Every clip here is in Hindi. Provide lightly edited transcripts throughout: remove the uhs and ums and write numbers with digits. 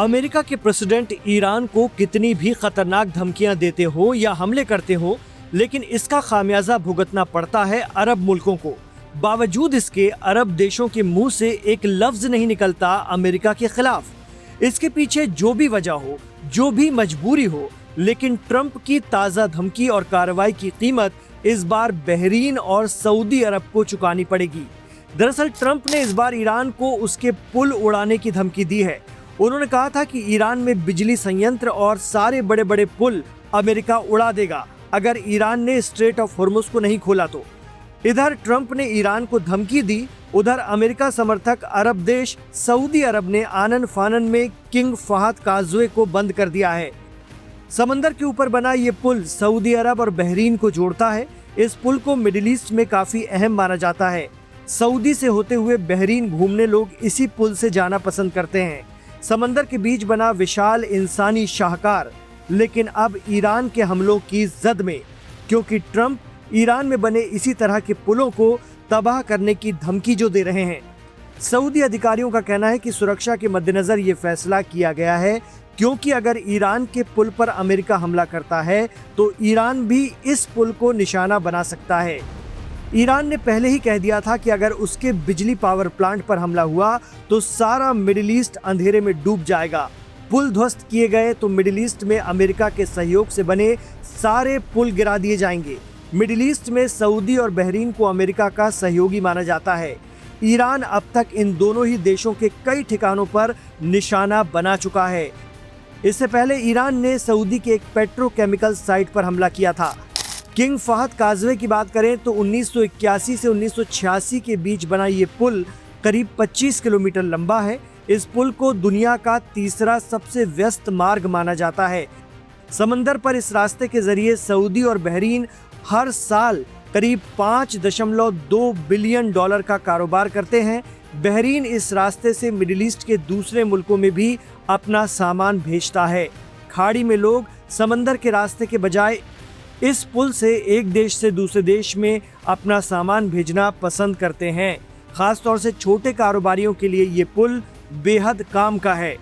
अमेरिका के प्रेसिडेंट ईरान को कितनी भी खतरनाक धमकियां देते हो या हमले करते हो, लेकिन इसका खामियाजा भुगतना पड़ता है अरब मुल्कों को। बावजूद इसके अरब देशों के मुंह से एक लफ्ज नहीं निकलता अमेरिका के खिलाफ। इसके पीछे जो भी वजह हो, जो भी मजबूरी हो, लेकिन ट्रंप की ताज़ा धमकी और कार्रवाई की कीमत इस बार बहरीन और सऊदी अरब को चुकानी पड़ेगी। दरअसल ट्रंप ने इस बार ईरान को उसके पुल उड़ाने की धमकी दी है। उन्होंने कहा था कि ईरान में बिजली संयंत्र और सारे बड़े बड़े पुल अमेरिका उड़ा देगा अगर ईरान ने स्ट्रेट ऑफ हॉर्मुज को नहीं खोला तो। इधर ट्रंप ने ईरान को धमकी दी, उधर अमेरिका समर्थक अरब देश सऊदी अरब ने आनन फानन में किंग फहद काज़वे को बंद कर दिया है। समंदर के ऊपर बना ये पुल सऊदी अरब और बहरीन को जोड़ता है। इस पुल को मिडिल ईस्ट में काफी अहम माना जाता है। सऊदी से होते हुए बहरीन घूमने लोग इसी पुल से जाना पसंद करते हैं। समंदर के बीच बना विशाल इंसानी शाहकार लेकिन अब ईरान के हमलों की जद में, क्योंकि ट्रंप ईरान में बने इसी तरह के पुलों को तबाह करने की धमकी जो दे रहे हैं। सऊदी अधिकारियों का कहना है कि सुरक्षा के मद्देनजर ये फैसला किया गया है, क्योंकि अगर ईरान के पुल पर अमेरिका हमला करता है तो ईरान भी इस पुल को निशाना बना सकता है। ईरान ने पहले ही कह दिया था कि अगर उसके बिजली पावर प्लांट पर हमला हुआ तो सारा मिडिल ईस्ट अंधेरे में डूब जाएगा। पुल ध्वस्त किए गए तो मिडिल ईस्ट में अमेरिका के सहयोग से बने सारे पुल गिरा दिए जाएंगे। मिडिल ईस्ट में सऊदी और बहरीन को अमेरिका का सहयोगी माना जाता है। ईरान अब तक इन दोनों ही देशों के कई ठिकानों पर निशाना बना चुका है। इससे पहले ईरान ने सऊदी के एक पेट्रोकेमिकल साइट पर हमला किया था। किंग फहद काज़वे की बात करें तो 1981 से 1986 के बीच बना ये पुल करीब 25 किलोमीटर लंबा है। इस पुल को दुनिया का तीसरा सबसे व्यस्त मार्ग माना जाता है। समंदर पर इस रास्ते के जरिए सऊदी और बहरीन हर साल करीब $5.2 बिलियन का कारोबार करते हैं। बहरीन इस रास्ते से मिडिल ईस्ट के दूसरे मुल्कों में भी अपना सामान भेजता है। खाड़ी में लोग समंदर के रास्ते के बजाय इस पुल से एक देश से दूसरे देश में अपना सामान भेजना पसंद करते हैं। खास तौर से छोटे कारोबारियों के लिए ये पुल बेहद काम का है।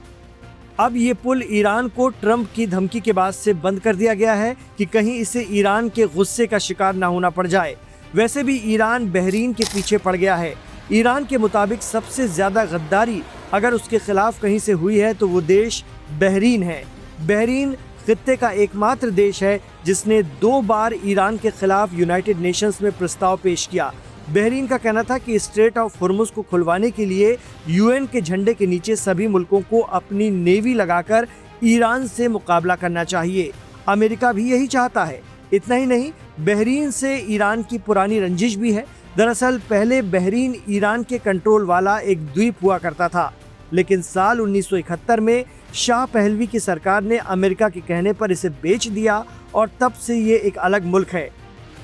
अब ये पुल ईरान को ट्रंप की धमकी के बाद से बंद कर दिया गया है कि कहीं इसे ईरान के गुस्से का शिकार ना होना पड़ जाए। वैसे भी ईरान बहरीन के पीछे पड़ गया है। ईरान के मुताबिक सबसे ज्यादा गद्दारी अगर उसके खिलाफ कहीं से हुई है तो वो देश बहरीन है। बहरीन खित्ते का एकमात्र देश है जिसने 2 बार ईरान के खिलाफ यूनाइटेड नेशंस में प्रस्ताव पेश किया। बहरीन का कहना था कि स्ट्रेट ऑफ हॉर्मुज को खुलवाने के लिए यूएन के झंडे के नीचे सभी मुल्कों को अपनी नेवी लगाकर ईरान से मुकाबला करना चाहिए। अमेरिका भी यही चाहता है। इतना ही नहीं, बहरीन से ईरान की पुरानी रंजिश भी है। दरअसल पहले बहरीन ईरान के कंट्रोल वाला एक द्वीप हुआ करता था, लेकिन साल 1971 में शाह पहलवी की सरकार ने अमेरिका के कहने पर इसे बेच दिया और तब से ये एक अलग मुल्क है।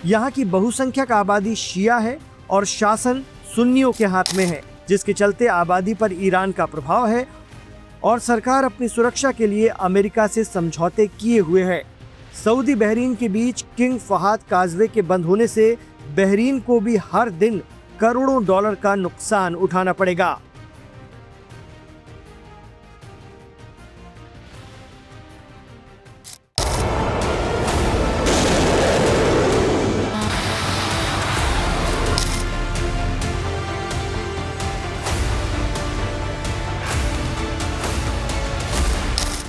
यहाँ की बहुसंख्यक आबादी शिया है और शासन सुन्नियों के हाथ में है, जिसके चलते आबादी पर ईरान का प्रभाव है और सरकार अपनी सुरक्षा के लिए अमेरिका से समझौते किए हुए है। सऊदी बहरीन के बीच किंग फहद काज़वे के बंद होने से बहरीन को भी हर दिन करोड़ों डॉलर का नुकसान उठाना पड़ेगा।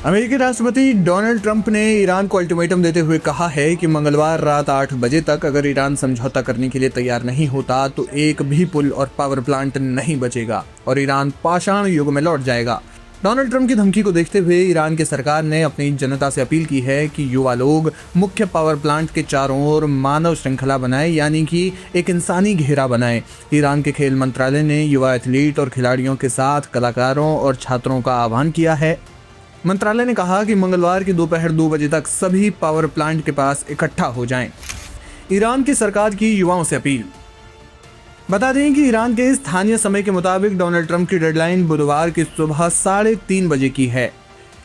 अमेरिकी राष्ट्रपति डोनाल्ड ट्रंप ने ईरान को अल्टीमेटम देते हुए कहा है कि मंगलवार रात 8 बजे तक अगर ईरान समझौता करने के लिए तैयार नहीं होता तो एक भी पुल और पावर प्लांट नहीं बचेगा और ईरान पाषाण युग में लौट जाएगा। डोनाल्ड ट्रंप की धमकी को देखते हुए ईरान की सरकार ने अपनी जनता से अपील की है कि युवा लोग मुख्य पावर प्लांट के चारों ओर मानव श्रृंखला बनाएं, यानी कि एक इंसानी घेरा बनाएं। ईरान के खेल मंत्रालय ने युवा एथलीट और खिलाड़ियों के साथ कलाकारों और छात्रों का आह्वान किया है। मंत्रालय ने कहा कि मंगलवार की दोपहर 2 बजे तक सभी पावर प्लांट के पास इकट्ठा हो जाएं। ईरान की सरकार की युवाओं से अपील। बता दें कि ईरान के स्थानीय समय के मुताबिक डोनाल्ड ट्रंप की डेडलाइन बुधवार की सुबह 3:30 बजे की है।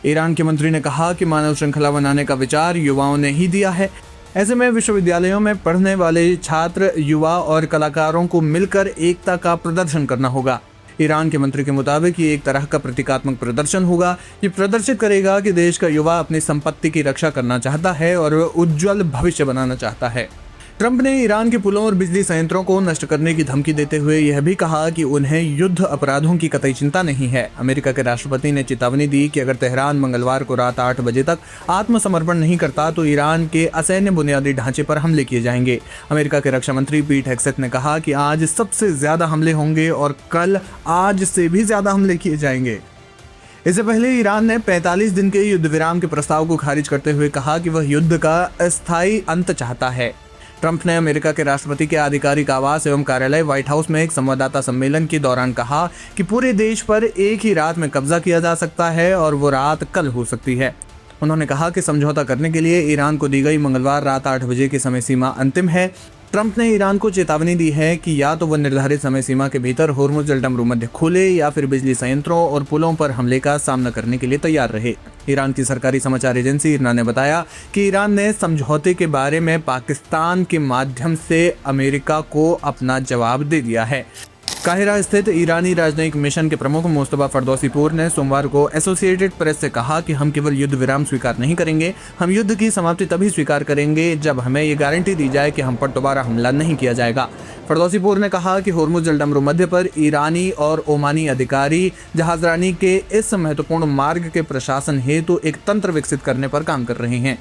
ईरान के मंत्री ने कहा कि मानव श्रृंखला बनाने का विचार युवाओं ने ही दिया है। ऐसे में विश्वविद्यालयों में पढ़ने वाले छात्र, युवा और कलाकारों को मिलकर एकता का प्रदर्शन करना होगा। ईरान के मंत्री के मुताबिक ये एक तरह का प्रतीकात्मक प्रदर्शन होगा। ये प्रदर्शित करेगा कि देश का युवा अपनी संपत्ति की रक्षा करना चाहता है और उज्जवल भविष्य बनाना चाहता है। ट्रंप ने ईरान के पुलों और बिजली संयंत्रों को नष्ट करने की धमकी देते हुए यह भी कहा कि उन्हें युद्ध अपराधों की कतई चिंता नहीं है। अमेरिका के राष्ट्रपति ने चेतावनी दी कि अगर तेहरान मंगलवार को रात 8 बजे तक आत्मसमर्पण नहीं करता तो ईरान के असैन्य बुनियादी ढांचे पर हमले किए जाएंगे। अमेरिका के रक्षा मंत्री पीट हेग्सेथ ने कहा कि आज सबसे ज्यादा हमले होंगे और कल आज से भी ज्यादा हमले किए जाएंगे। इससे पहले ईरान ने 45 दिन के युद्ध विराम के प्रस्ताव को खारिज करते हुए कहा कि वह युद्ध का अस्थायी अंत चाहता है। ट्रंप ने अमेरिका के राष्ट्रपति के आधिकारिक आवास एवं कार्यालय व्हाइट हाउस में एक संवाददाता सम्मेलन के दौरान कहा कि पूरे देश पर एक ही रात में कब्जा किया जा सकता है और वो रात कल हो सकती है। उन्होंने कहा कि समझौता करने के लिए ईरान को दी गई मंगलवार रात 8 बजे की समय सीमा अंतिम है। ट्रंप ने ईरान को चेतावनी दी है कि या तो वह निर्धारित समय सीमा के भीतर होर्मुज जलडमरूमध्य खोले या फिर बिजली संयंत्रों और पुलों पर हमले का सामना करने के लिए तैयार रहे। ईरान की सरकारी समाचार एजेंसी इरना ने बताया कि ईरान ने समझौते के बारे में पाकिस्तान के माध्यम से अमेरिका को अपना जवाब दे दिया है। काहिरा स्थित ईरानी राजनयिक मिशन के प्रमुख मुस्तफा फरदौसीपुर ने सोमवार को एसोसिएटेड प्रेस से कहा कि हम केवल युद्ध विराम स्वीकार नहीं करेंगे, हम युद्ध की समाप्ति तभी स्वीकार करेंगे जब हमें ये गारंटी दी जाए कि हम पर दोबारा हमला नहीं किया जाएगा। फरदौसीपुर ने कहा कि होर्मुज जलडमरूमध्य पर ईरानी और ओमानी अधिकारी जहाजरानी के इस महत्वपूर्ण मार्ग के प्रशासन हेतु एक तंत्र विकसित करने पर काम कर रहे हैं।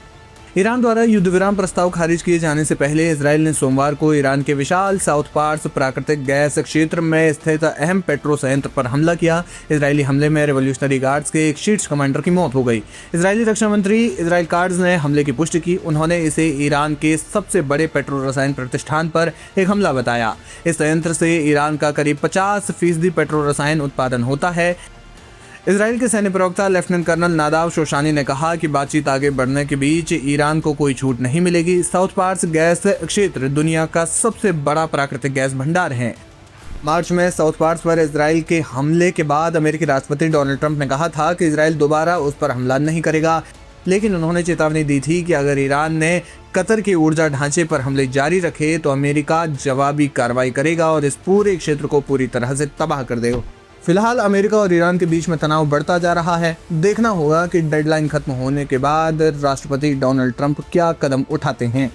ईरान द्वारा युद्ध विराम प्रस्ताव खारिज किए जाने से पहले इजराइल ने सोमवार को ईरान के विशाल साउथ पार्स प्राकृतिक गैस क्षेत्र में स्थित अहम पेट्रो संयंत्र पर हमला किया। इजरायली हमले में रेवोल्यूशनरी गार्ड्स के एक शीर्ष कमांडर की मौत हो गई। इजरायली रक्षा मंत्री इजराइल कार्ड्स ने हमले की पुष्टि की। उन्होंने इसे ईरान के सबसे बड़े पेट्रो रसायन प्रतिष्ठान पर एक हमला बताया। इस संयंत्र से ईरान का करीब 50% पेट्रो रसायन उत्पादन होता है। इजराइल के सैन्य प्रवक्ता लेफ्टिनेंट कर्नल नादाव शोशानी ने कहा कि बातचीत आगे बढ़ने के बीच ईरान को कोई छूट नहीं मिलेगी। साउथ पार्स गैस क्षेत्र दुनिया का सबसे बड़ा प्राकृतिक गैस भंडार है। मार्च में साउथ पार्स पर इजराइल के हमले के बाद अमेरिकी राष्ट्रपति डोनाल्ड ट्रंप ने कहा था कि इजराइल दोबारा उस पर हमला नहीं करेगा, लेकिन उन्होंने चेतावनी दी थी कि अगर ईरान ने कतर के ऊर्जा ढांचे पर हमले जारी रखे तो अमेरिका जवाबी कार्रवाई करेगा और इस पूरे क्षेत्र को पूरी तरह से तबाह कर देगा। फिलहाल अमेरिका और ईरान के बीच में तनाव बढ़ता जा रहा है। देखना होगा कि डेडलाइन खत्म होने के बाद राष्ट्रपति डोनाल्ड ट्रंप क्या कदम उठाते हैं।